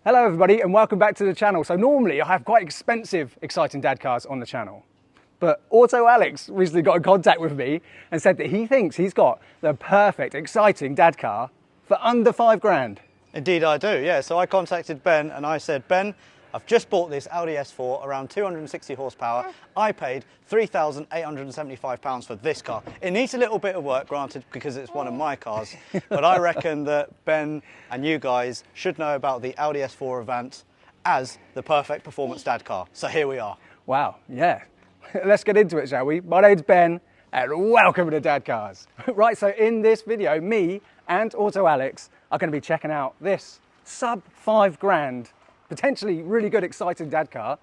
Hello everybody and welcome back to the channel. So normally I have quite expensive, exciting dad cars on the channel. But Auto Alex recently got in contact with me and said that he thinks he's got the perfect, exciting dad car for under £5 grand. Indeed I do, yeah. So I contacted Ben and I said, Ben, I've just bought this Audi S4, around 260 horsepower. I paid £3,875 for this car. It needs a little bit of work, granted, because it's one of my cars. But I reckon that Ben and you guys should know about the Audi S4 Avant as the perfect performance dad car. So here we are. Wow, yeah. Let's get into it, shall we? My name's Ben and welcome to DadCars. Right, so in this video, me and Auto Alex are going to be checking out this sub £5 grand, potentially really good, exciting dad car.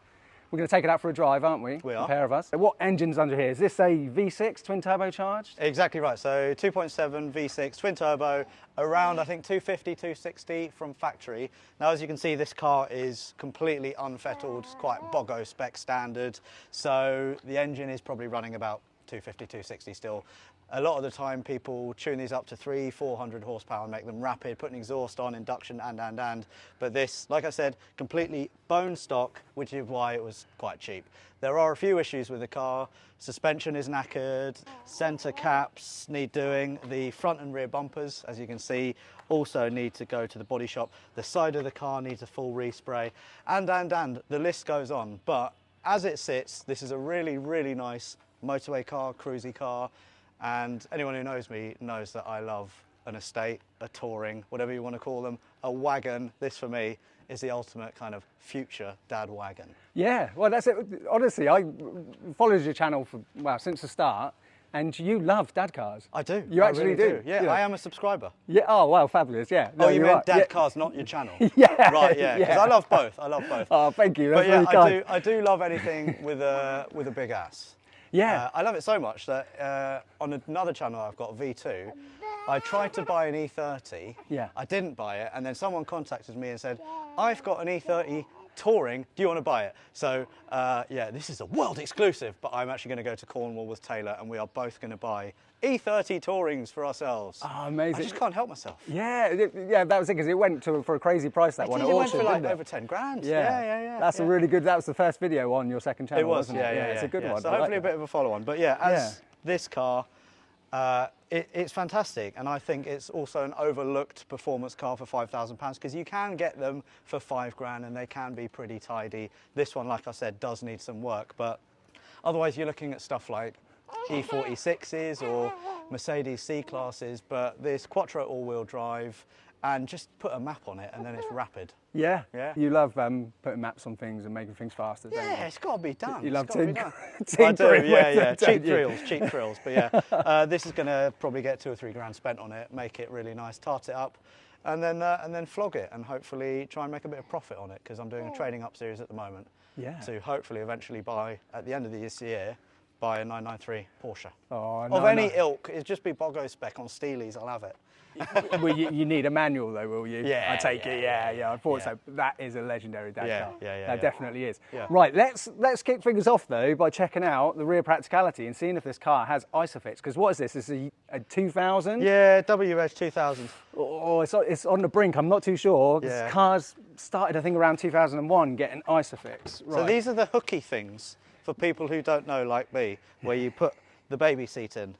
We're going to take it out for a drive, aren't we? We are. A pair of us. What engine's under here? Is this a V6 twin turbocharged? Exactly right. So 2.7 V6 twin turbo, around I think 250, 260 from factory. Now as you can see, this car is completely unfettled, it's quite Bogo spec standard. So the engine is probably running about 250, 260 still. A lot of the time people tune these up to 300-400 horsepower and make them rapid, put an exhaust on, induction and. But this, like I said, completely bone stock, which is why it was quite cheap. There are a few issues with the car. Suspension is knackered, centre caps need doing, the front and rear bumpers, as you can see, also need to go to the body shop. The side of the car needs a full respray, and the list goes on. But as it sits, this is a really, really nice motorway car, cruisy car. And anyone who knows me knows that I love an estate, a touring, whatever you want to call them, a wagon. This for me is the ultimate kind of future dad wagon. Yeah, well that's it. Honestly, I followed your channel for, well, since the start, and you love dad cars. I do. You actually really do. Yeah, I am a subscriber. Yeah, oh wow, fabulous, yeah. No, you meant right. dad cars, not your channel. Yeah. Right, yeah, because I love both. I love both. Oh, thank you. That's but yeah, really kind. I do love anything with a big ass. Yeah. I love it so much that on another channel I've got, V2, I tried to buy an E30. Yeah. I didn't buy it, and then someone contacted me and said, I've got an E30 touring, do you want to buy it? So yeah, this is a world exclusive, but I'm actually going to go to Cornwall with Taylor and we are both going to buy E30 tourings for ourselves. Oh, amazing. I just can't help myself. Yeah, that was it, because it went for a crazy price, that one. It went for like over 10 grand. Yeah. That's a really good, that was the first video on your second channel, it was, wasn't it? Yeah, it's a good one. So hopefully a bit of a follow-on. But yeah, as this car, it's fantastic, and I think it's also an overlooked performance car for £5,000 because you can get them for £5 and they can be pretty tidy. This one, like I said, does need some work, but otherwise you're looking at stuff like E46s or Mercedes C-classes, but this Quattro all-wheel drive, and just put a map on it and then it's rapid. Yeah, yeah. You love putting maps on things and making things faster, don't you? Yeah, it's got to be done. You love tinkering. I do, yeah. Cheap thrills. But yeah, this is going to probably get 2 or 3 grand spent on it, make it really nice, tart it up, and then flog it, and hopefully try and make a bit of profit on it, because I'm doing a trading up series at the moment. Yeah. To hopefully eventually buy, at the end of this year, buy a 993 Porsche. Oh, of any ilk. It'd just be Bogo spec on Steelies, I'll have it. Well, you need a manual though, will you? Yeah, I take it. Yeah. I thought so. That is a legendary dad car. That definitely is. Yeah. Right, let's kick things off though by checking out the rear practicality and seeing if this car has ISOFIX. Because what is this? This is a 2000? Yeah, WH 2000. Oh, it's on the brink. I'm not too sure. Yeah. Cars started, I think, around 2001 getting ISOFIX. Right. So these are the hooky things for people who don't know, like me, where you put the baby seat in.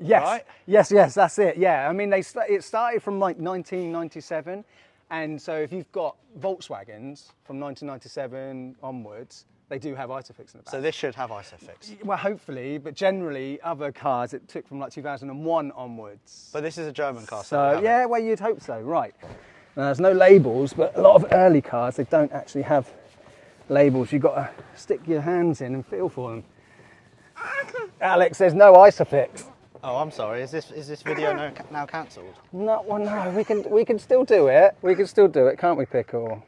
Yes, right? yes, that's it. Yeah, I mean, it started from like 1997, and so if you've got Volkswagens from 1997 onwards, they do have ISOFIX in the back. So this should have ISOFIX. Well, hopefully, but generally other cars it took from like 2001 onwards. But this is a German car, so yeah, well, you'd hope so, right? Now, there's no labels, but a lot of early cars they don't actually have labels. You've got to stick your hands in and feel for them. Alex, there's no ISOFIX. Oh, I'm sorry. Is this video now cancelled? No, well, no. We can still do it. We can still do it, can't we, Pickle?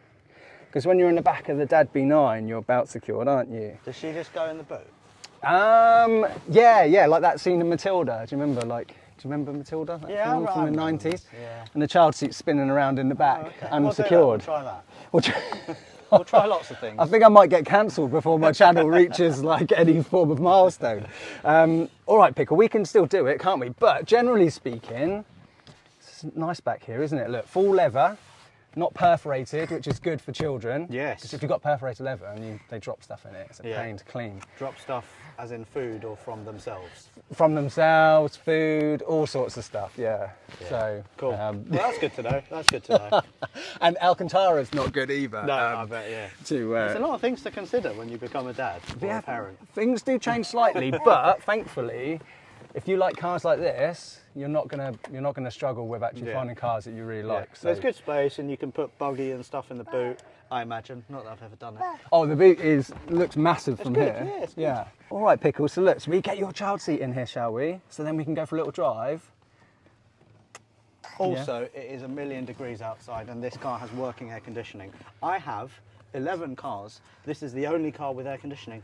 Because when you're in the back of the Dad B9, you're belt secured, aren't you? Does she just go in the boot? Yeah, like that scene in Matilda. Do you remember Matilda? That film from the 90s. Yeah. And the child seat's spinning around in the back, unsecured. We'll try that. We'll try lots of things. I think I might get cancelled before my channel reaches like any form of milestone. All right, Pickle, we can still do it, can't we? But generally speaking, it's nice back here, isn't it? Look, full leather, not perforated, which is good for children. Yes. Because if you've got perforated leather and they drop stuff in it, it's a pain to clean. Drop stuff as in food or from themselves? From themselves, food, all sorts of stuff, yeah. So cool. Well, that's good to know. That's good to know. And Alcantara's not good either. No, I bet, yeah. There's a lot of things to consider when you become a dad or a parent. Things do change slightly, but thankfully, if you like cars like this, you're not gonna struggle with actually finding cars that you really like. So there's good space, and you can put buggy and stuff in the boot. I imagine. Not that I've ever done it. Oh, the boot looks massive from good. here. Yeah, it's good. Yeah. All right, Pickles. So let's get your child seat in here, shall we? So then we can go for a little drive. Also, it is 1,000,000 degrees outside, and this car has working air conditioning. I have 11 cars. This is the only car with air conditioning.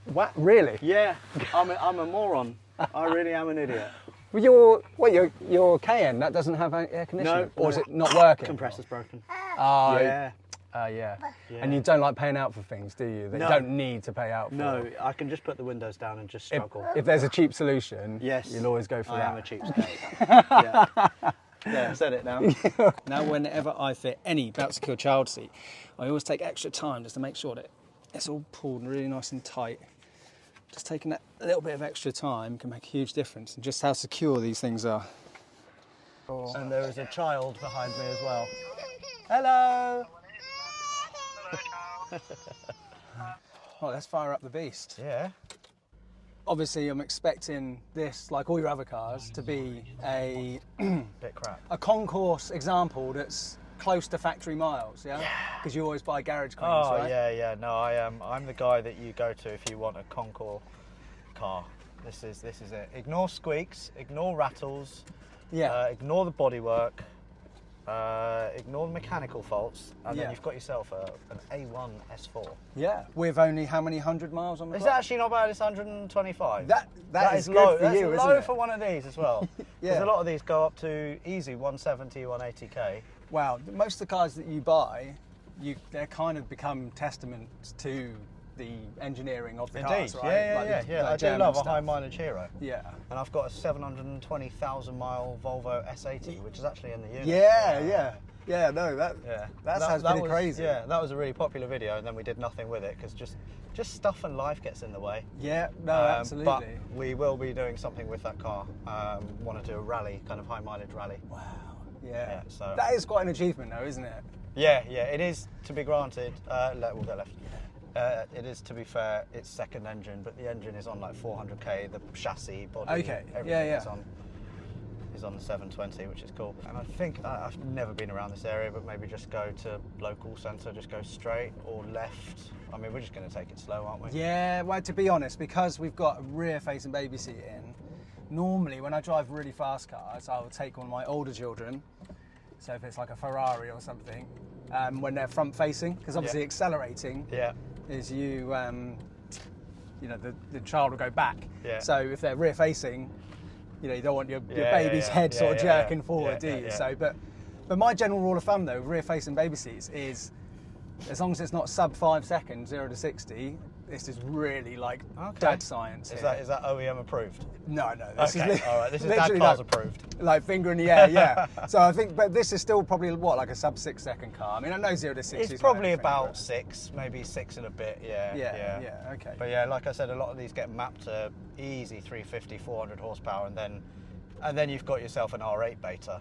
What? Really? Yeah. I'm a moron. I really am an idiot. Well, your Cayenne, that doesn't have air conditioning? No. Or is it not working? Compressor's broken. Oh, Yeah. yeah. And you don't like paying out for things, do you? That you don't need to pay out for. No, I can just put the windows down and just struggle. If there's a cheap solution, yes, you'll always go for that. I am a cheapskate. Yeah, said it now. Now, whenever I fit any belt secure child seat, I always take extra time just to make sure that it's all pulled really nice and tight. Just taking that little bit of extra time can make a huge difference in just how secure these things are. And there is a child behind me as well. Hello! Right, let's fire up the beast. Yeah. Obviously, I'm expecting this, like all your other cars, to be a Bit crap. a concourse example that's close to factory miles, yeah? Because you always buy garage cleans, right? Yeah. No, I'm the guy that you go to if you want a Concours car. This is it. Ignore squeaks, ignore rattles, ignore the bodywork, ignore the mechanical faults, and then you've got yourself an A1 S4. Yeah. With only how many 100 miles on the It's clock? actually not bad. It's 125. That is low. good for you, That's isn't low it? for one of these as well. Because a lot of these go up to easy 170, 180k. Wow, most of the cars that you buy, they kind of become testaments to the engineering of the cars, right? Yeah. I do love a high mileage hero. Yeah. And I've got a 720,000 mile Volvo S80, which is actually in the unit. Yeah. No, that sounds pretty crazy. Yeah, that was a really popular video, and then we did nothing with it because just stuff and life gets in the way. Yeah, no, absolutely. But we will be doing something with that car. Want to do a rally, kind of high mileage rally. Wow. Yeah. So that is quite an achievement, though, isn't it? Yeah. It is, to be granted. We'll go left. It is, to be fair, it's second engine, but the engine is on like 400k. The chassis, body, everything is on the 720, which is cool. And I think I've never been around this area, but maybe just go to local centre, just go straight or left. I mean, we're just going to take it slow, aren't we? Yeah. Well, to be honest, because we've got a rear-facing baby seat in. Normally, when I drive really fast cars, I will take one of my older children. So if it's like a Ferrari or something, when they're front-facing, because obviously accelerating is the child will go back. Yeah. So if they're rear-facing, you don't want your baby's head sort of jerking forward, do you? So, but my general rule of thumb though, rear-facing baby seats is, as long as it's not sub 5 seconds, 0 to 60. This is really like dad science. Is that OEM approved? No. This is all right. This is DadCars approved. Like finger in the air, yeah. So I think, but this is still probably like a sub 6 second car. I mean, I know 0 to 60. It's probably about 6, maybe 6 and a bit. Yeah. Okay. But yeah, like I said, a lot of these get mapped to easy 350, 400 horsepower, and then you've got yourself an R8 beta.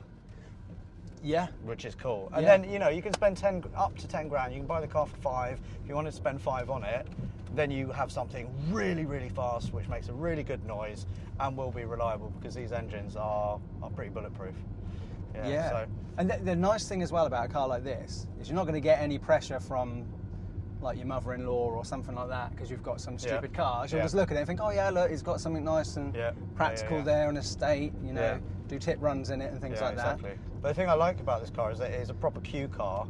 Yeah. Which is cool. And then, you can spend up to 10 grand. You can buy the car for 5. If you wanted to spend 5 on it, then you have something really, really fast, which makes a really good noise and will be reliable because these engines are pretty bulletproof. Yeah. So. And the nice thing as well about a car like this is you're not going to get any pressure from like your mother-in-law or something like that because you've got some stupid car. You'll just look at it and think, oh yeah, look, he's got something nice and practical there, an estate, do tip runs in it and things like that. But the thing I like about this car is that it is a proper Q car,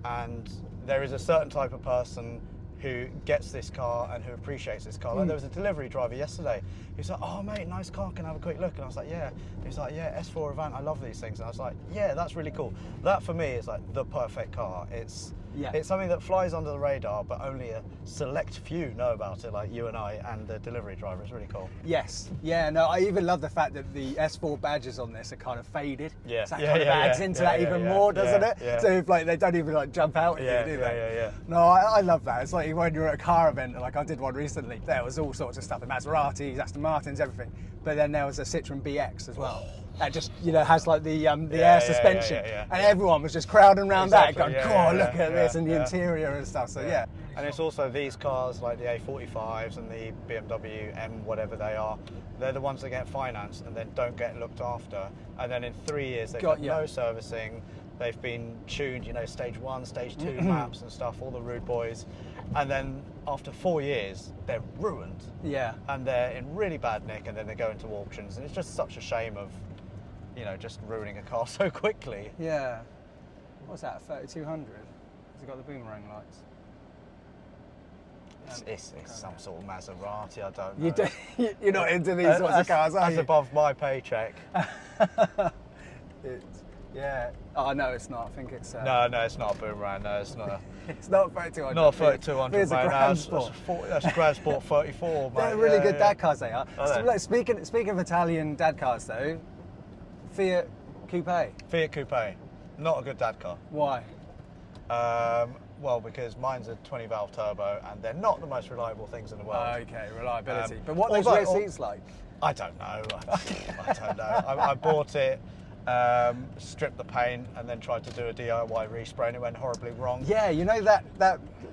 and there is a certain type of person who gets this car and who appreciates this car. Like there was a delivery driver yesterday. He was like, "Oh mate, nice car. Can I have a quick look?" And I was like, "Yeah." He was like, "Yeah, S4 Avant. I love these things." And I was like, "Yeah, that's really cool." That for me is like the perfect car. It's something that flies under the radar, but only a select few know about it, like you and I and the delivery driver. It's really cool. Yes. Yeah. No, I even love the fact that the S4 badges on this are kind of faded. Yeah. So that kind of adds into that even more, doesn't it? Yeah. So if, like, they don't even like jump out at you, do they? Yeah. No, I love that. It's like when you're at a car event, like I did one recently. There was all sorts of stuff, the Maseratis, Aston Martins, everything. But then there was a Citroen BX as well. That just, has like the air suspension, and everyone was just crowding around that, going, "God, look at this," and the interior and stuff. So yeah. And it's also these cars like the A45s and the BMW M, whatever they are. They're the ones that get financed and then don't get looked after. And then in 3 years they've got no servicing. They've been tuned, stage 1, stage 2 maps and stuff, all the rude boys. And then after 4 years, they're ruined. Yeah. And they're in really bad nick, and then they go into auctions. And it's just such a shame of, just ruining a car so quickly. Yeah. What's that, 3200? Has it got the boomerang lights? It's some sort of Maserati, I don't know. You're not into these sorts of cars, are you? That's above my paycheck. Yeah. Oh, no, it's not. I think it's... No, it's not a boomerang. No, it's not. It's not 3200. Not 3200, it's mate. a Grand Sport. That's a Grand Sport 34, mate. They're really good DadCars, they are. Are they? Like, speaking of Italian DadCars, though, Fiat Coupe. Fiat Coupe. Not a good DadCar. Why? Well, because mine's a 20-valve turbo, and they're not the most reliable things in the world. Okay, reliability. But what are those rear seats like? I don't know. I don't know. I bought it, stripped the paint, and then tried to do a DIY respray, and it went horribly wrong. Yeah,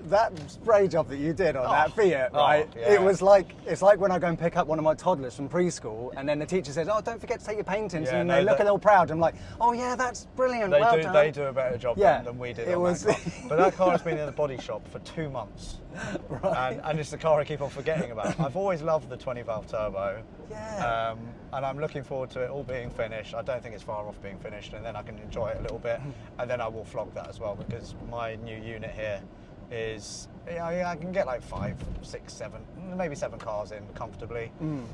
that spray job that you did on that Fiat, right? Yeah. It's like when I go and pick up one of my toddlers from preschool, and then the teacher says, "Oh, don't forget to take your paintings," and they look all proud. I'm like, "Oh yeah, that's brilliant. Well done." They do a better job than we did. That car. But that car has been in the body shop for 2 months, right? And it's the car I keep on forgetting about. I've always loved the 20-valve turbo. Yeah. And I'm looking forward to it all being finished. I don't think it's far off being finished, and then I can enjoy it a little bit, and then I will flog that as well, because my new unit here is, I can get like 5, 6, 7, maybe 7 cars in comfortably,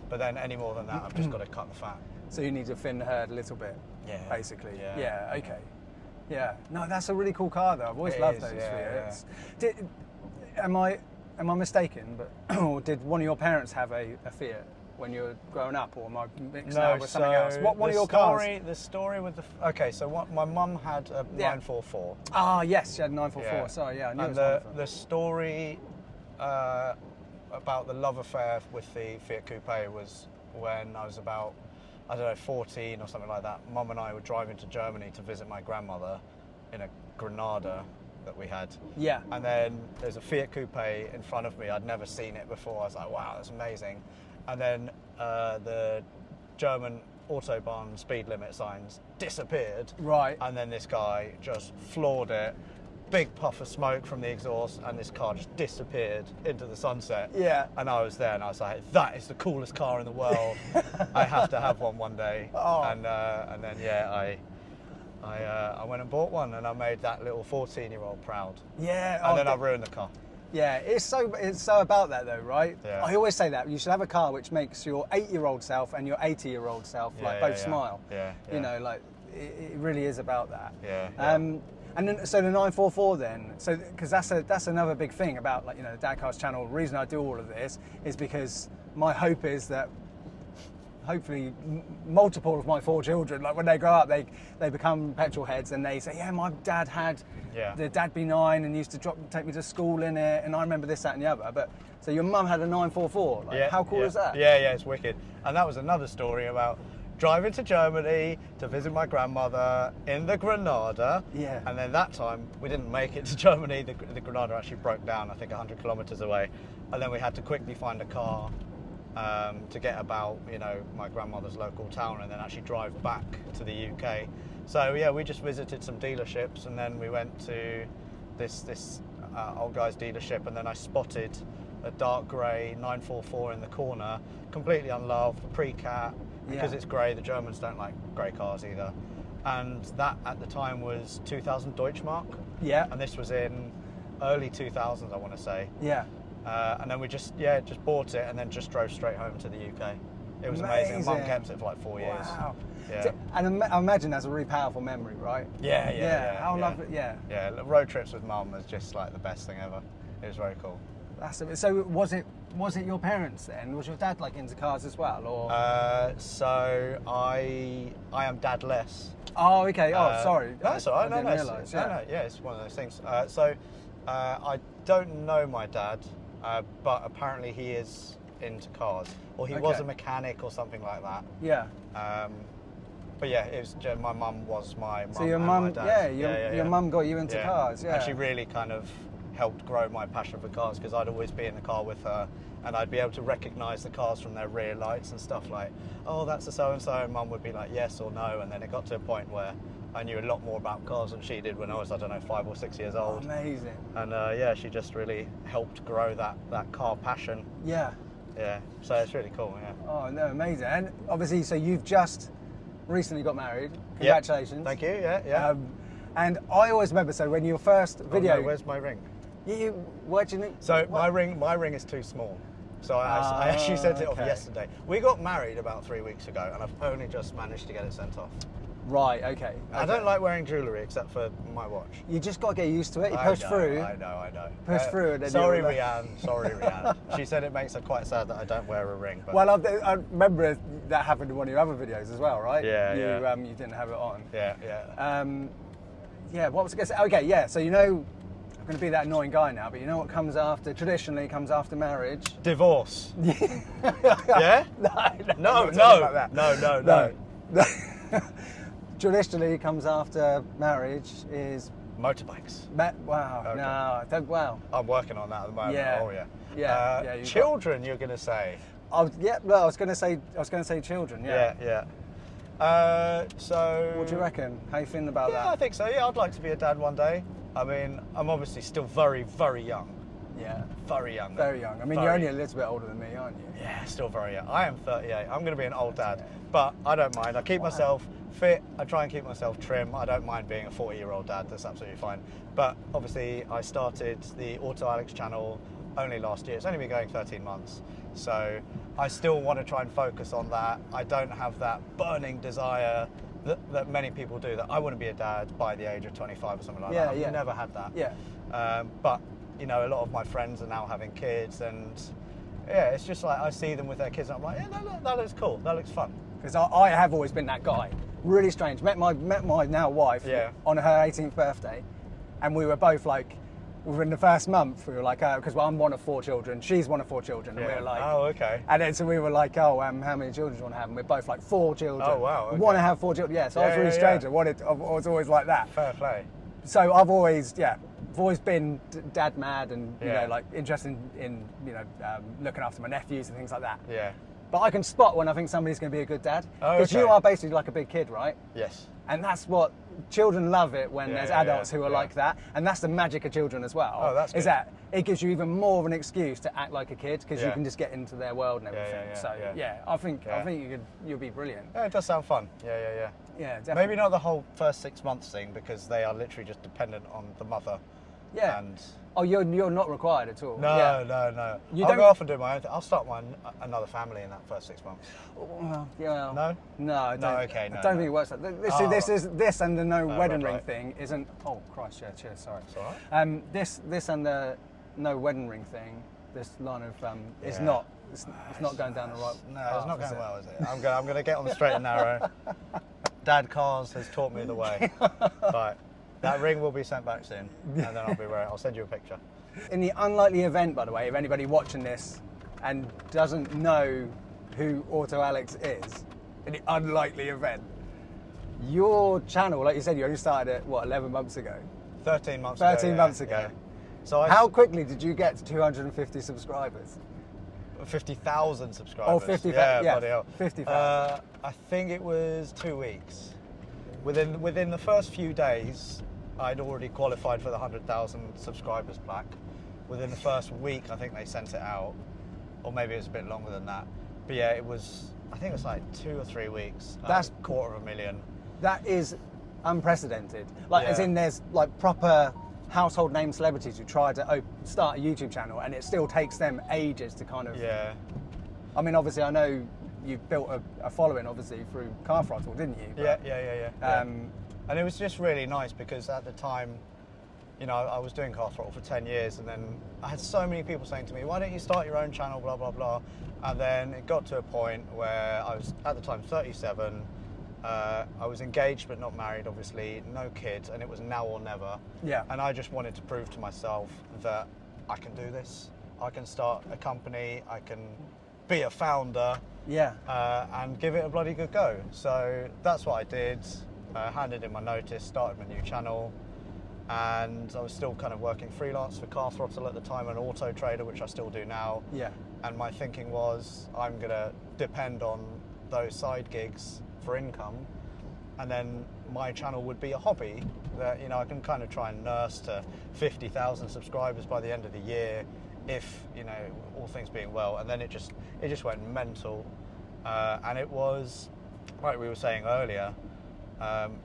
but then any more than that, I've just got to cut the fat. So you need to thin the herd a little bit, basically. Yeah. Okay. Yeah. No, that's a really cool car, though. I've always loved those Fiats. Am I mistaken? But or did one of your parents have a Fiat when you were growing up, or am I mixing up with something else? What one of your cars? The story with my mum had a 944. Ah, yes, she had a 944. Yeah. Sorry, I knew and it was the story about the love affair with the Fiat Coupe was when I was about, 14 or something like that. Mum and I were driving to Germany to visit my grandmother in a Granada that we had. Yeah. And then there's a Fiat Coupe in front of me. I'd never seen it before. I was like, wow, that's amazing. And then the German Autobahn speed limit signs disappeared. Right. And then this guy just floored it. Big puff of smoke from the exhaust, and this car just disappeared into the sunset. Yeah. And I was there, and I was like, that is the coolest car in the world. I have to have one day. Oh. And then, I went and bought one, and I made that little 14-year-old proud. Yeah. And then I ruined the car. Yeah, it's so about that though, right? Yeah. I always say that you should have a car which makes your 8-year-old self and your 80-year-old self both smile. Yeah. It really is about that. Yeah. And then, so the 944 then, so because that's another big thing about the DadCars channel. The reason I do all of this is because my hope is that hopefully multiple of my 4 children, when they grow up, they become petrol heads, and they say, yeah, my dad had the Dad B9 and used to take me to school in it, and I remember this, that and the other. But so your mum had a 944. How cool is that? Yeah, it's wicked. And that was another story about driving to Germany to visit my grandmother in the Granada. Yeah. And then that time we didn't make it to Germany. The Granada actually broke down, I think 100 kilometers away. And then we had to quickly find a car to get about, my grandmother's local town, and then actually drive back to the UK. So yeah, we just visited some dealerships, and then we went to this old guy's dealership, and then I spotted a dark grey 944 in the corner, completely unloved, pre-cat, because it's grey. The Germans don't like grey cars either. And that at the time was 2,000 Deutschmark. Yeah. And this was in early 2000s, I want to say. Yeah. And then we just bought it and then just drove straight home to the UK. It was amazing. Mum kept it for like 4 years. Wow. Yeah. So, and I imagine that's a really powerful memory, right? Yeah. How lovely. Yeah. Yeah. Road trips with Mum was just like the best thing ever. It was very cool. So was it your parents then? Was your dad like into cars as well, or? So I am dadless. Oh, okay. Oh, sorry. No, it's all right. I didn't realise. No, it's one of those things. I don't know my dad, but apparently he is into cars, or he was a mechanic or something like that. Yeah. But yeah, it was my mum was my mum. So your mum, your mum got you into cars, yeah. And she really kind of helped grow my passion for cars, because I'd always be in the car with her, and I'd be able to recognise the cars from their rear lights and stuff like, oh, that's a so-and-so, and Mum would be like, yes or no, and then it got to a point where I knew a lot more about cars than she did when I was, I don't know, 5 or 6 years old. Amazing. And she just really helped grow that car passion. Yeah. Yeah, so it's really cool, yeah. Oh, no, amazing. And obviously, so you've just recently got married. Congratulations. Yep. Thank you, yeah. And I always remember, so when your first video... Oh, no, where's my ring? What do you think? So my ring is too small. So I actually sent it off yesterday. We got married about 3 weeks ago, and I've only just managed to get it sent off. Right, okay. I don't like wearing jewellery except for my watch. You just got to get used to it. You push through. I know. Push through. And then sorry, Rianne. She said it makes her quite sad that I don't wear a ring. But... Well, I remember that happened in one of your other videos as well, right? Yeah, you didn't have it on. Yeah. What was I going to say? Okay, yeah. So you know, I'm going to be that annoying guy now, but you know what traditionally comes after marriage? Divorce. Yeah? No. Traditionally comes after marriage is motorbikes. Wow. Okay. No. I'm working on that at the moment. Yeah. Oh yeah. Children, you're going to say? I was going to say children. Yeah. So. What do you reckon? How you feeling about that? Yeah, I think so. Yeah, I'd like to be a dad one day. I mean, I'm obviously still very, very young. Yeah. Very young. Very young. I mean, you're only a little bit older than me, aren't you? Yeah, still very young. I am 38. I'm going to be an old dad, but I don't mind. I keep myself fit. I try and keep myself trim. I don't mind being a 40-year-old dad. That's absolutely fine. But obviously, I started the Auto Alex channel only last year. It's only been going 13 months. So I still want to try and focus on that. I don't have that burning desire that many people do, that I want to be a dad by the age of 25 or something like that. I've never had that. Yeah. But, you know, a lot of my friends are now having kids, and yeah, it's just like I see them with their kids and I'm like, yeah, that looks cool. That looks fun. Because I have always been that guy. Really strange. Met my now wife on her 18th birthday, and we were both like, within the first month, we were like, because I'm one of 4 children, she's one of 4 children, and we were like, oh, okay. And then so we were like, how many children do you want to have? And we're both like 4 children. Oh, wow. Okay. We want to have 4 children. Yeah, so I was really strange. I was always like that. Fair play. So I've always been dad mad, and you know, like interested in looking after my nephews and things like that. Yeah. But I can spot when I think somebody's going to be a good dad, Oh, because you are basically like a big kid, right? Yes. And that's what children love, it when there's adults who are like that, and that's the magic of children as well. Oh, that's good. Is that it gives you even more of an excuse to act like a kid, because you can just get into their world and everything. I think you'll be brilliant. Yeah, it does sound fun. Yeah. Yeah, definitely. Maybe not the whole first 6 months thing, because they are literally just dependent on the mother. Yeah. And oh, you're not required at all. No. I'll go off and do my own thing. I'll start another family in that first 6 months. Well, No, I don't. Okay, I don't think it works like that. This and the no wedding ring thing isn't. Oh Christ, yeah, cheers. Sorry. It's all right. This and the no wedding ring thing. This line of is not. It's not going down the right. No, it's not going well, is it? I'm going to get on the straight and narrow. DadCars has taught me the way. Right. That ring will be sent back soon, and then I'll send you a picture. In the unlikely event, by the way, of anybody watching this and doesn't know who Auto Alex is, in the unlikely event, your channel, like you said, you only started it, 11 months ago? 13 months 13 months ago. Yeah. So how quickly did you get to 250 subscribers? 50,000 subscribers. Oh, 50,000. Yeah, bloody hell. 50,000. I think it was 2 weeks. Within the first few days, I'd already qualified for the 100,000 subscribers plaque. Within the first week, I think they sent it out, or maybe it was a bit longer than that. But yeah, I think it was like 2 or 3 weeks. That's 250,000. That is unprecedented. Like, as in, there's like proper household name celebrities who try to start a YouTube channel, and it still takes them ages to kind of. Yeah. I mean, obviously, I know you've built a following, obviously, through Car Throttle, didn't you? Yeah. And it was just really nice because at the time, you know, I was doing Car Throttle for 10 years, and then I had so many people saying to me, why don't you start your own channel, blah, blah, blah. And then it got to a point where I was, at the time, 37. I was engaged but not married, obviously, no kids, and it was now or never. Yeah. And I just wanted to prove to myself that I can do this. I can start a company, I can be a founder, Yeah. and give it a bloody good go. So that's what I did. Handed in my notice, started my new channel, and I was still kind of working freelance for Car Throttle at the time, an auto trader, which I still do now. Yeah. And my thinking was, I'm gonna depend on those side gigs for income, and then my channel would be a hobby that, you know, I can kind of try and nurse to 50,000 subscribers by the end of the year, if, you know, all things being well. And then it just went mental, and it was, like we were saying earlier,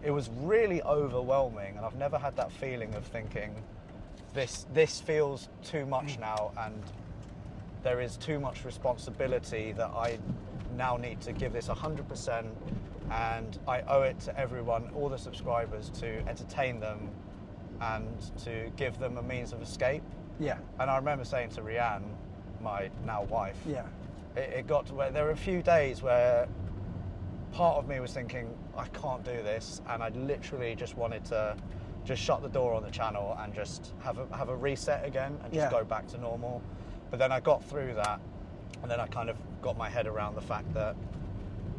it was really overwhelming, and I've never had that feeling of thinking, this feels too much now, and there is too much responsibility that I now need to give this 100%, and I owe it to everyone, all the subscribers, to entertain them and to give them a means of escape. Yeah. And I remember saying to Rianne, my now wife, Yeah. it got to where there were a few days where part of me was thinking, I can't do this, and I literally just wanted to just shut the door on the channel and just have a reset again and just go back to normal. But then I got through that, and then I kind of got my head around the fact that,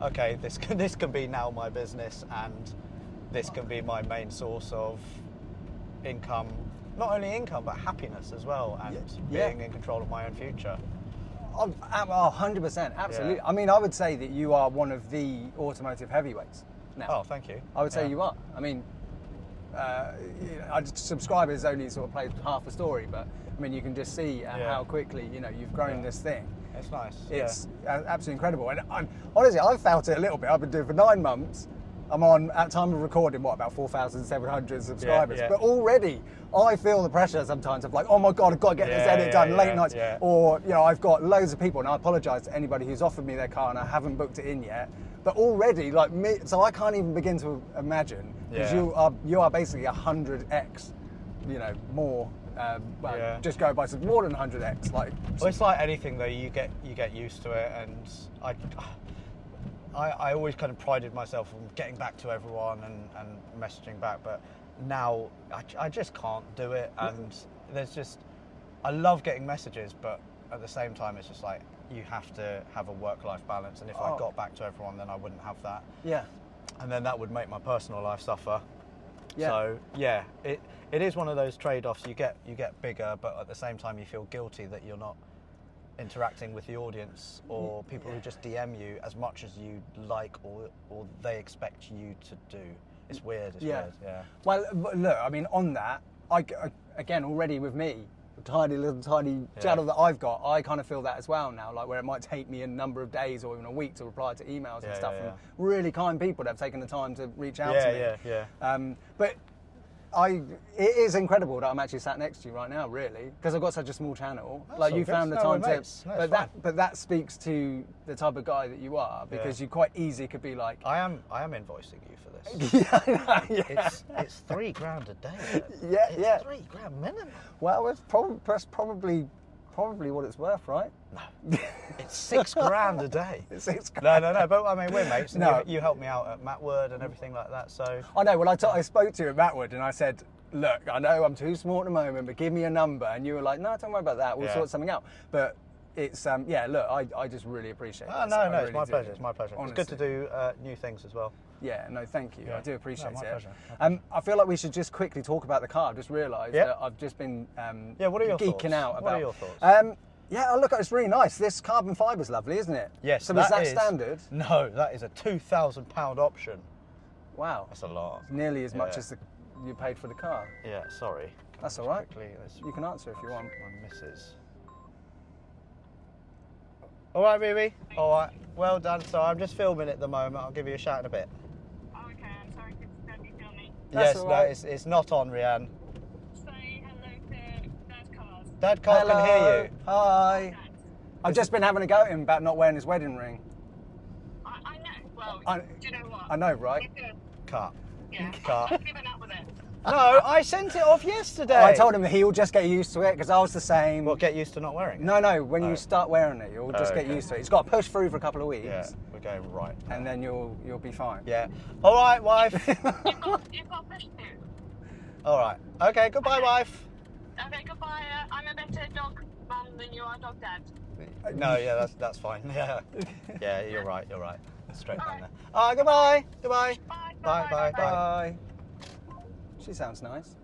okay, this can be now my business, and this can be my main source of income. Not only income, but happiness as well, and being in control of my own future. Oh, 100%, absolutely. Yeah. I mean, I would say that you are one of the automotive heavyweights now. Oh, thank you. I would say you are. I mean, subscribers only sort of played half the story, but I mean, you can just see how quickly, you know, you've grown this thing. It's nice. It's absolutely incredible. And honestly, I've felt it a little bit. I've been doing it for 9 months. I'm on, at time of recording, about 4,700 subscribers. But already, I feel the pressure sometimes of like, oh my God, I've got to get this edit done, late nights. Or, you know, I've got loads of people, and I apologise to anybody who's offered me their car and I haven't booked it in yet. But already, like me, so I can't even begin to imagine, because you are basically 100x, you know, more. Just go by some more than 100x. Like, well, it's like anything though. You get used to it, and I always kind of prided myself on getting back to everyone and messaging back, but now I just can't do it. And there's just, I love getting messages, but at the same time, it's just like, you have to have a work-life balance, and if I got back to everyone, then I wouldn't have that. Yeah. And then that would make my personal life suffer. Yeah. So yeah, it is one of those trade-offs. You get bigger, but at the same time, you feel guilty that you're not interacting with the audience or people who just DM you as much as you like, or they expect you to do. It's weird. It's weird. Yeah. Well, look, I mean, on that, I again, already with me, tiny channel that I've got, I kind of feel that as well now, like where it might take me a number of days or even a week to reply to emails and stuff from really kind people that have taken the time to reach out to me. But it is incredible that I'm actually sat next to you right now, really, because I've got such a small channel. That's like you found the time to, but that speaks to the type of guy that you are, because you quite easily could be like, I am invoicing you for this. It's $3,000 a day. It's $3,000 minimum. Well, it's probably what it's worth, right? No, it's $6,000 a day. It's $6,000. No. But I mean, we're mates. And you helped me out at Mattwood and everything like that. So I know. Well, I spoke to you at Mattwood, and I said, look, I know I'm too small at the moment, but give me a number. And you were like, no, don't worry about that. We'll sort something out. But it's look, I just really appreciate it. No, it's my pleasure. It's my pleasure. Honestly. It's good to do new things as well. Yeah, no, thank you. I do appreciate my it. Pleasure. I feel like we should just quickly talk about the car. I've just realised that I've just been what are your geeking thoughts? out about. What are your thoughts? Look, it's really nice. This carbon fiber's lovely, isn't it? Yes. So is that standard? No, that is a £2,000 option. Wow. That's a lot. It's nearly as much as you paid for the car. Yeah, sorry. That's all right. You can answer if you want. My missus. All right, Ruby. All right. Well done. So I'm just filming at the moment. I'll give you a shout in a bit. Oh, okay. I'm sorry. Could you filming? That's yes, all right. No, it's not on, Rianne. So DadCars can hear you. Hi. I've just been having a go at him about not wearing his wedding ring. I know. Well, do you know what? I know, right? Cut. Yeah. Cut. I've given up with it. No, I sent it off yesterday. I told him that he'll just get used to it because I was the same. What, get used to not wearing it? No, when you start wearing it, you'll just get used to it. It's got to push through for a couple of weeks. Yeah, we're going right. And then you'll be fine. Yeah. All right, wife. You've got push through. All right. Okay, goodbye, wife. Okay, goodbye. I'm a better dog mum than you are dog dad. No, yeah, that's fine. Yeah. Yeah, you're right. Straight down there. All right, goodbye. Goodbye. Bye. Bye. She sounds nice.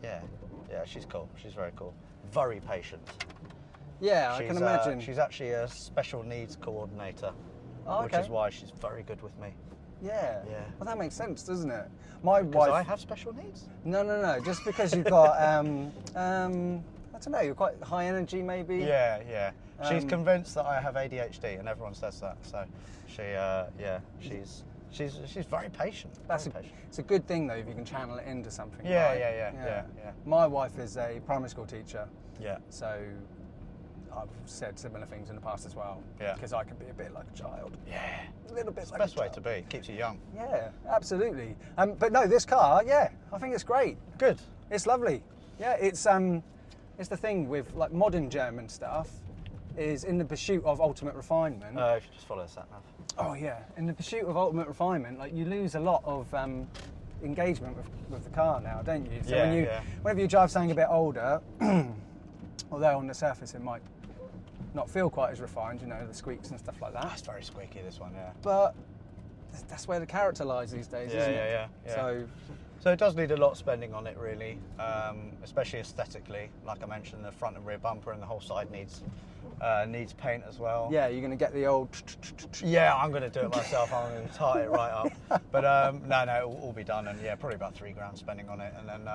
Yeah, she's cool. She's very cool. Very patient. Yeah, I can imagine. She's actually a special needs coordinator, okay. which is why she's very good with me. Yeah. Yeah. Well, that makes sense, doesn't it? My wife. Because I have special needs? No. Just because you've got, I don't know, you're quite high energy, maybe. Yeah. She's convinced that I have ADHD, and everyone says that. So, she's very patient. It's a good thing though if you can channel it into something. Yeah. My wife is a primary school teacher. Yeah. So I've said similar things in the past as well. Yeah. Because I can be a bit like a child. Yeah. A little bit It's like the best a way child. to be. Keeps you young. Yeah, absolutely. But no, this car, I think it's great. Good. It's lovely. Yeah, it's the thing with like modern German stuff is in the pursuit of ultimate refinement. If you just follow the sat nav. Oh yeah, in the pursuit of ultimate refinement, like you lose a lot of engagement with the car now, don't you? So whenever you drive something a bit older, although on the surface it might not feel quite as refined, you know, the squeaks and stuff like that. That's very squeaky, this one, yeah. But that's where the character lies these days, isn't it? Yeah. So it does need a lot of spending on it, really, especially aesthetically. Like I mentioned, the front and rear bumper and the whole side needs paint as well. Yeah, you're going to get the old... Yeah, I'm going to do it myself. I'm going to tie it right up. But no, it'll all be done, and probably about £3,000 spending on it, and then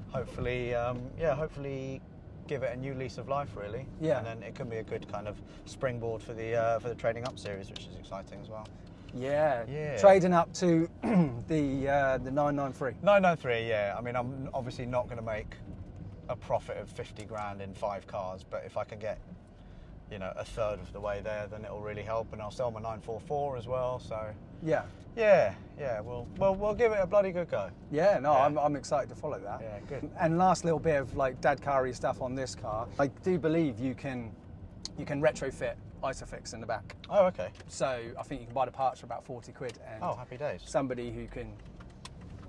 hopefully give it a new lease of life, really. Yeah. And then it can be a good kind of springboard for the Trading Up series, which is exciting as well. Yeah. Trading up to the 993. 993, yeah. I mean, I'm obviously not going to make a profit of £50,000 in 5 cars, but if I can get, a third of the way there, then it'll really help. And I'll sell my 944 as well. So yeah. We'll give it a bloody good go. Yeah, no, yeah. I'm excited to follow that. Yeah, good. And last little bit of like DadCar-y stuff on this car. I do believe you can retrofit Isofix in the back. Oh, okay. So I think you can buy the parts for about 40 quid. And happy days. Somebody who can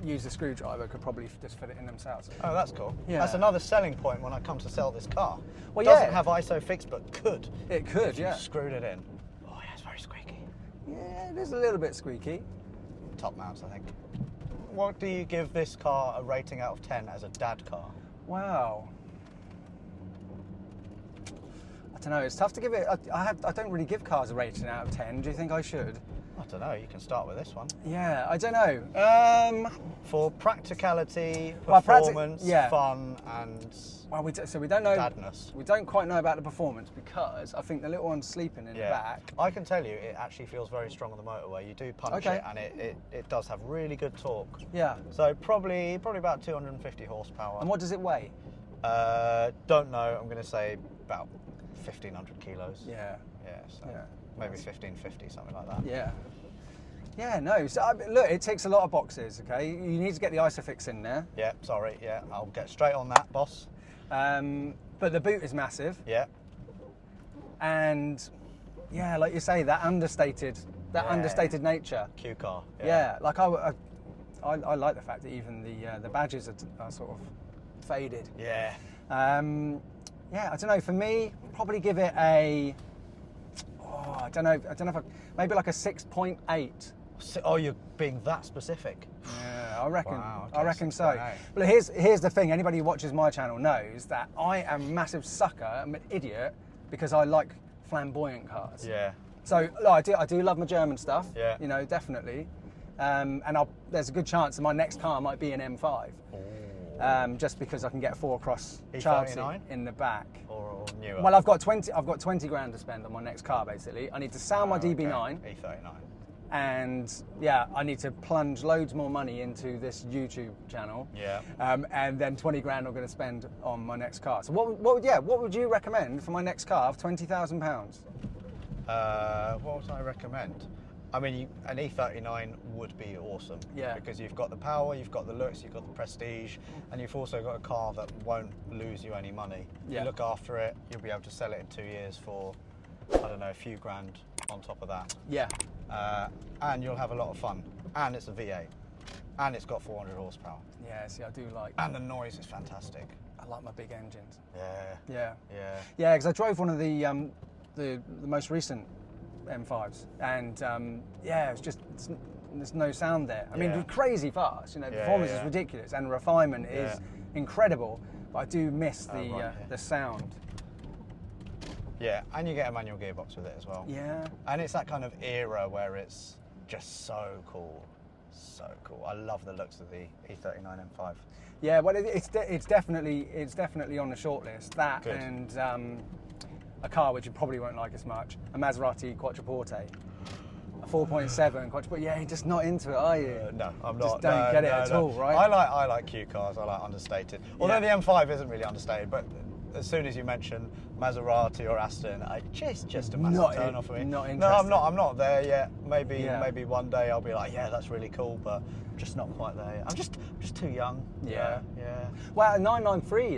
use the screwdriver could probably just fit it in themselves. Oh, that's cool. Yeah. That's another selling point when I come to sell this car. Well, Doesn't have Isofix, but could. It could, if you screwed it in. Oh, yeah, it's very squeaky. Yeah, it is a little bit squeaky. Top mounts, I think. What do you give this car a rating out of 10 as a dad car? Wow. I don't know, it's tough to give it. I don't really give cars a rating out of 10. Do you think I should? I don't know, you can start with this one. Yeah, I don't know. For practicality, performance, fun, and so we don't know. Dadness. We don't quite know about the performance because I think the little one's sleeping in the back. I can tell you, it actually feels very strong on the motorway. You do punch it, and it does have really good torque. Yeah. So probably about 250 horsepower. And what does it weigh? Don't know. I'm going to say about 1,500 kilos. Yeah. So maybe 1,550, something like that. Yeah. Yeah, no. So look, it ticks a lot of boxes. Okay, you need to get the Isofix in there. Yeah, sorry. Yeah, I'll get straight on that, boss. But the boot is massive. Yeah. And yeah, like you say, that understated nature. Q car. Yeah, like I like the fact that even the badges are sort of faded. Yeah. Yeah, I don't know. For me, probably give it a. I don't know if maybe like a 6.8. Oh, you're being that specific? Yeah, I reckon. Wow, okay, I reckon so. 6.8. But here's the thing. Anybody who watches my channel knows that I am a massive sucker. I'm an idiot because I like flamboyant cars. Yeah. So look, I do love my German stuff. Yeah. Definitely. And there's a good chance that my next car might be an M5. Just because I can get a 4-cross chassis in the back. Or newer. Well, I've got 20 grand to spend on my next car. Basically, I need to sell my DB9. E39. and yeah, I need to plunge loads more money into this YouTube channel. Yeah. And then 20 grand I'm going to spend on my next car. So what would you recommend for my next car of £20,000? What would I recommend? I mean, an E39 would be awesome. Yeah. Because you've got the power, you've got the looks, you've got the prestige, and you've also got a car that won't lose you any money. Yeah. You look after it, you'll be able to sell it in 2 years for, I don't know, a few grand on top of that. Yeah. And you'll have a lot of fun. And it's a V8. And it's got 400 horsepower. Yeah, see, I do like... And the noise is fantastic. I like my big engines. Yeah. Yeah. Yeah. Yeah, because I drove one of the most recent M5s, and yeah, it's just there's no sound there. I mean, Yeah. it's crazy fast. You know, Yeah, performance yeah. is ridiculous, and refinement is incredible. But I do miss the sound. Yeah, and you get a manual gearbox with it as well. Yeah. And it's that kind of era where it's just so cool. So cool. I love the looks of the E39 M5. Yeah, well, it's definitely on the shortlist. That Good. and a car which you probably won't like as much, a Maserati Quattroporte, a 4.7 Quattroporte. Yeah, you're just not into it, are you? No, I'm Just not. don't get it at all, right? I like Q cars. I like understated. Although Yeah. the M5 isn't really understated, but as soon as you mention Maserati or Aston, just a massive turn off for me. Not No, interested. I'm not there yet. Maybe Yeah. maybe one day I'll be like, yeah, that's really cool, but I'm just not quite there yet. I'm just too young. Yeah. Yeah. Well, a 993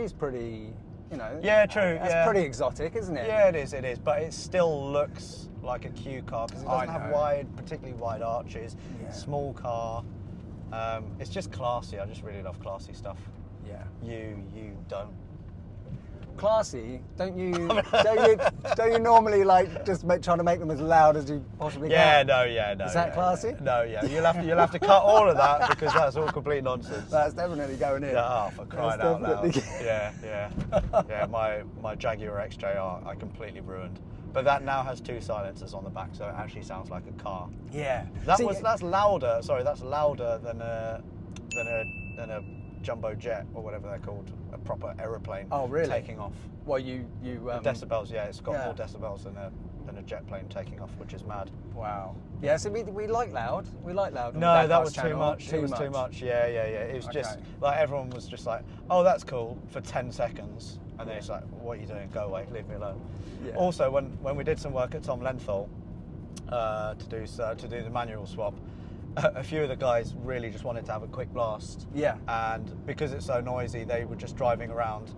is pretty, you know. Yeah, true. That's yeah. pretty exotic, isn't it? Yeah, it is, but it still looks like a Q car because it I doesn't have know. particularly wide arches, Yeah. small car. It's just classy. I just really love classy stuff. Yeah. You don't. Classy, don't you normally like just trying to make them as loud as you possibly Yeah, can? no. Is that classy? Yeah. No, yeah. You'll have to cut all of that because that's all complete nonsense. That's definitely going in. Yeah, oh, for crying That's out loud. definitely- Yeah. My Jaguar XJR I completely ruined. But that now has 2 silencers on the back, so it actually sounds like a car. Yeah. That's See, louder. Sorry, that's louder than a jumbo jet or whatever they're called, a proper aeroplane. Oh, really? Taking off. well, you The decibels, yeah, it's got yeah. more decibels than a jet plane taking off, which is mad. Wow. Yeah. So we like loud. We like loud. on the No, DadCars that was too channel. much. It was too much. Yeah. It was just Okay. like everyone was just like, "Oh, that's cool" for 10 seconds, and then it's like, "What are you doing? Go away, leave me alone." Yeah. Also, when we did some work at Tom Lenthal to do the manual swap, a few of the guys really just wanted to have a quick blast. Yeah. And because it's so noisy, they were just driving around,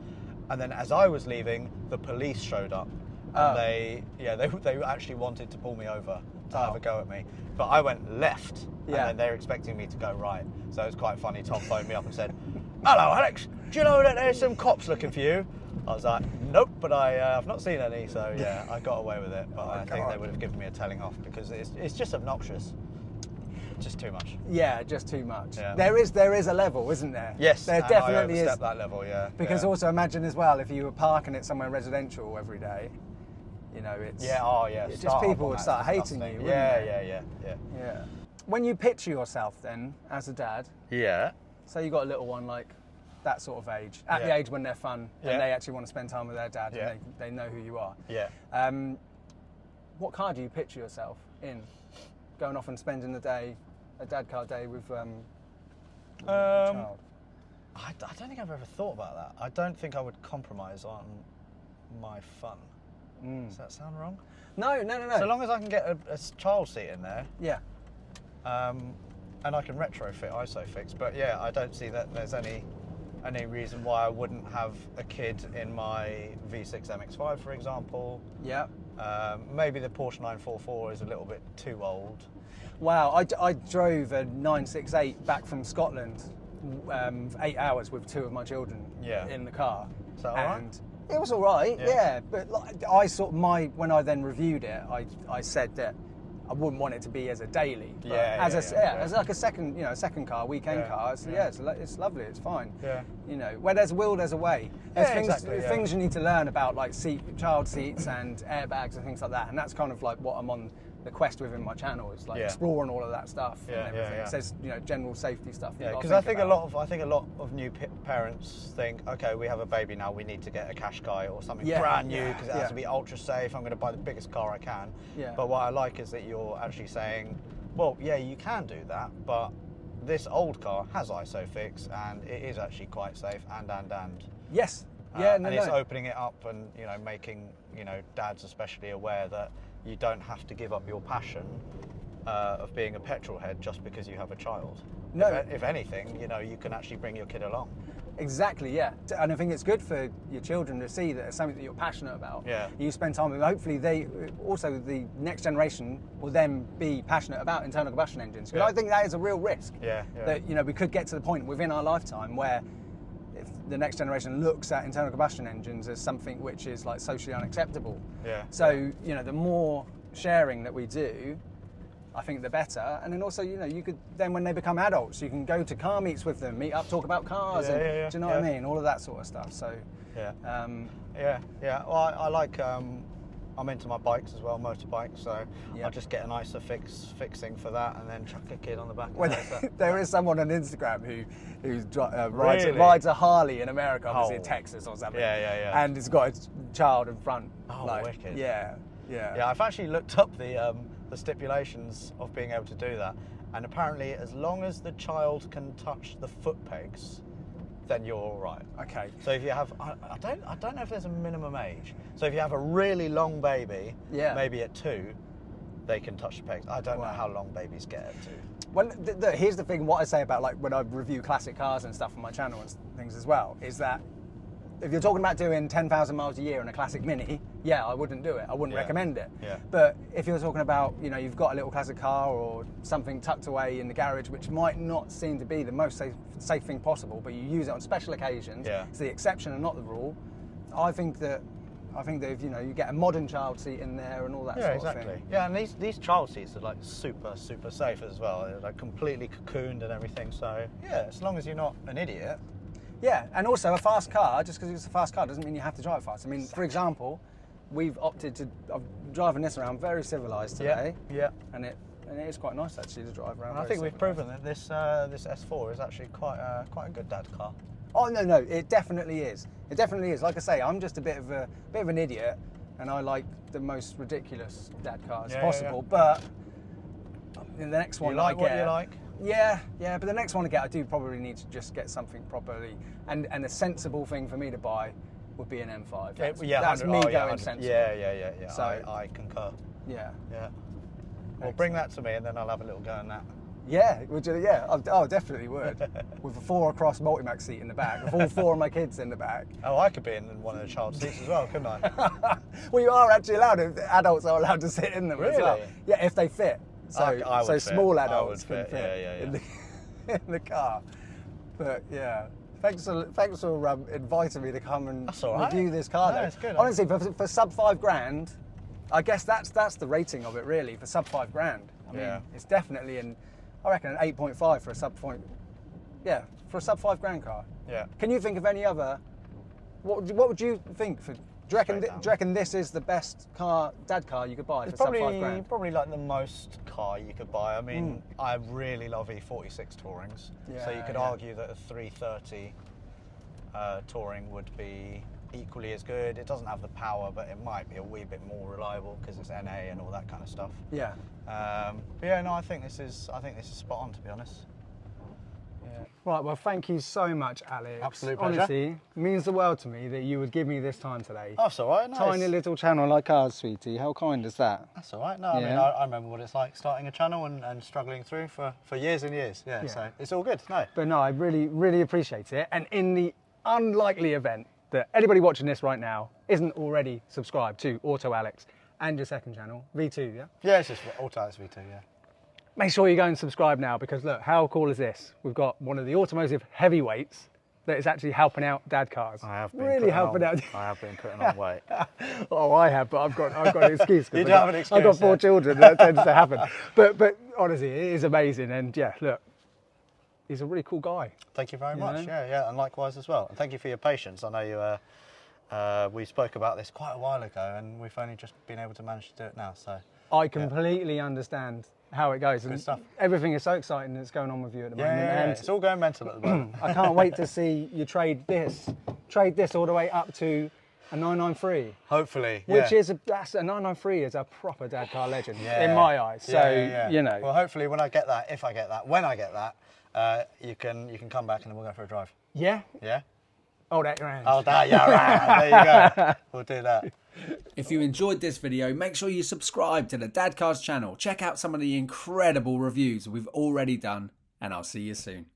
and then as I was leaving, the police showed up. And they actually wanted to pull me over to have a go at me, but I went left, Yeah. and then they were expecting me to go right. So it was quite funny. Tom phoned me up and said, "Hello, Alex. Do you know that there's some cops looking for you?" I was like, "Nope, but I've not seen any." So yeah, I got away with it, but I think they would have given me a telling off because it's just obnoxious. Just too much. Yeah, just too much. Yeah. There is a level, isn't there? Yes, there and definitely I is. overstepped that level. Yeah. Because yeah. also imagine as well if you were parking it somewhere residential every day, you know, it's Yeah. Oh yeah. just start people on would that start hating disgusting. you, wouldn't Yeah, they? yeah. Yeah. When you picture yourself then as a dad, Yeah. say you got a little one like that sort of age, at the Yeah. age when they're fun Yeah. and they actually want to spend time with their dad Yeah. and they know who you are. Yeah. What car do you picture yourself in? Going off and spending the day, a DadCar day with a child? I don't think I've ever thought about that. I don't think I would compromise on my fun. Does that sound wrong? No. So long as I can get a child seat in there, Yeah. and I can retrofit ISOFIX. But yeah, I don't see that there's any reason why I wouldn't have a kid in my V6 MX-5, for example. Yeah. Maybe the Porsche 944 is a little bit too old. Wow, I drove a 968 back from Scotland, 8 hours with 2 of my children in the car. Is that all right? And it was all right, Yeah. yeah. But like, when I then reviewed it, I said that I wouldn't want it to be as a daily, but as like a second car, weekend Yeah, car. So yeah. it's lovely, it's fine. Yeah. You know, where there's a will, there's a way. There's Yeah, exactly, yeah. things you need to learn about, like child seats and airbags and things like that. And that's kind of like what I'm on the quest within my channel is like Yeah. exploring all of that stuff Yeah, and everything. yeah, yeah. It says, you know, general safety stuff. Yeah, because I think a lot of new parents think, okay, we have a baby now, we need to get a cash guy or something brand new because it has to be ultra safe. I'm going to buy the biggest car I can. Yeah. But what I like is that you're actually saying, well, yeah, you can do that, but this old car has ISOFIX and it is actually quite safe and. Yes. Yeah, and it's opening it up and, you know, making, you know, dads especially aware that you don't have to give up your passion of being a petrol head just because you have a child. No. If anything, you know, you can actually bring your kid along. Exactly, yeah. And I think it's good for your children to see that it's something that you're passionate about. Yeah. You spend time with them. Hopefully the next generation will then be passionate about internal combustion engines. Because I think that is a real risk. Yeah. That, you know, we could get to the point within our lifetime where if the next generation looks at internal combustion engines as something which is like socially unacceptable. Yeah. So, you know, the more sharing that we do, I think the better. And then also, you know, you could then when they become adults, you can go to car meets with them, meet up, talk about cars. Do you know what I mean? All of that sort of stuff. So, yeah. Well, I like. I'm into my bikes as well, motorbikes. So I'll just get an ISOFIX fixing for that, and then chuck a kid on the back. Well, there is someone on Instagram who rides a Harley in America, obviously in Texas or something. Yeah. And it's got a child in front. Oh, like, wicked. Yeah. I've actually looked up the stipulations of being able to do that, and apparently, as long as the child can touch the foot pegs, then you're all right. Okay. So if you have, I don't know if there's a minimum age. So if you have a really long baby, maybe at 2, they can touch the pegs. I don't know how long babies get at 2. Well, here's the thing. What I say about like when I review classic cars and stuff on my channel and things as well is that if you're talking about doing 10,000 miles a year in a classic Mini, I wouldn't do it. I wouldn't recommend it. Yeah. But if you're talking about, you know, you've got a little classic car or something tucked away in the garage, which might not seem to be the most safe thing possible, but you use it on special occasions, it's the exception and not the rule. I think that if, you know, you get a modern child seat in there and all that sort of thing. Yeah, and these child seats are like super safe as well. They're like completely cocooned and everything. So yeah, as long as you're not an idiot. Yeah, and also a fast car, just because it's a fast car doesn't mean you have to drive fast. I mean, for example, we've opted to, I'm driving this around very civilised today. Yeah. And it is quite nice actually to drive around. And I think we've proven that this S4 is actually quite a good dad car. Oh no, it definitely is. It definitely is. Like I say, I'm just a bit of an idiot, and I like the most ridiculous dad cars possible. But the next one, you like what you like. Yeah, but the next one I get, I do probably need to just get something properly, and a sensible thing for me to buy would be an M5. That's me going sensible. Yeah. So I concur. Yeah. Well, bring that to me, and then I'll have a little go on that. Yeah, would you? Yeah, I definitely would. With a 4-across multimax seat in the back, with all 4 of my kids in the back. Oh, I could be in one of the child seats as well, couldn't I? Well, you are actually allowed. Adults are allowed to sit in them as well. Really? Yeah, if they fit. So small adults can fit in the car. But yeah, thanks for inviting me to come and review this car. No, it's good. Honestly, for sub $5,000, I guess that's the rating of it really for sub $5,000. I mean, it's definitely I reckon an 8.5 for a sub $5,000 car. Yeah. Can you think of any other? What would you think for? Do you reckon this is the best dad car you could buy for sub $5,000? Probably like the most car you could buy. I mean, I really love E46 Tourings. So you could argue that a 330 Touring would be equally as good. It doesn't have the power, but it might be a wee bit more reliable because it's NA and all that kind of stuff. Yeah. But yeah, no, I think this is spot on, to be honest. Right, well, thank you so much, Alex. Absolute pleasure. Honestly, it means the world to me that you would give me this time today. Oh, that's all right. Nice. Tiny little channel like ours, sweetie. How kind is that? That's all right. No, I mean, I remember what it's like starting a channel and struggling through for years and years. Yeah, so it's all good. No. But no, I really, really appreciate it. And in the unlikely event that anybody watching this right now isn't already subscribed to Auto Alex and your second channel, V2, yeah? Yeah, it's just Auto Alex V2, yeah. Make sure you go and subscribe now because look, how cool is this? We've got one of the automotive heavyweights that is actually helping out DadCars. I have been really helping out. I have been putting on weight. Oh, I have, but I've got an excuse. You do have an excuse. I've got 4 children. That tends to happen. But honestly, it is amazing. And yeah, look, he's a really cool guy. Thank you very much. Yeah, and likewise as well. And thank you for your patience. I know you. We spoke about this quite a while ago, and we've only just been able to manage to do it now. So I completely understand how it goes. And stuff. everything is so exciting that's going on with you at the moment. Yeah, And it's all going mental at the moment. I can't wait to see you trade this all the way up to a 993. Hopefully, Which is a 993 is a proper DadCar legend in my eyes. So you know. Well, hopefully when I get that, when I get that, you can come back and then we'll go for a drive. Yeah. Yeah. Oh, that range. Oh, that, yeah, right. There you go. We'll do that. If you enjoyed this video, make sure you subscribe to the DadCars channel. Check out some of the incredible reviews we've already done, and I'll see you soon.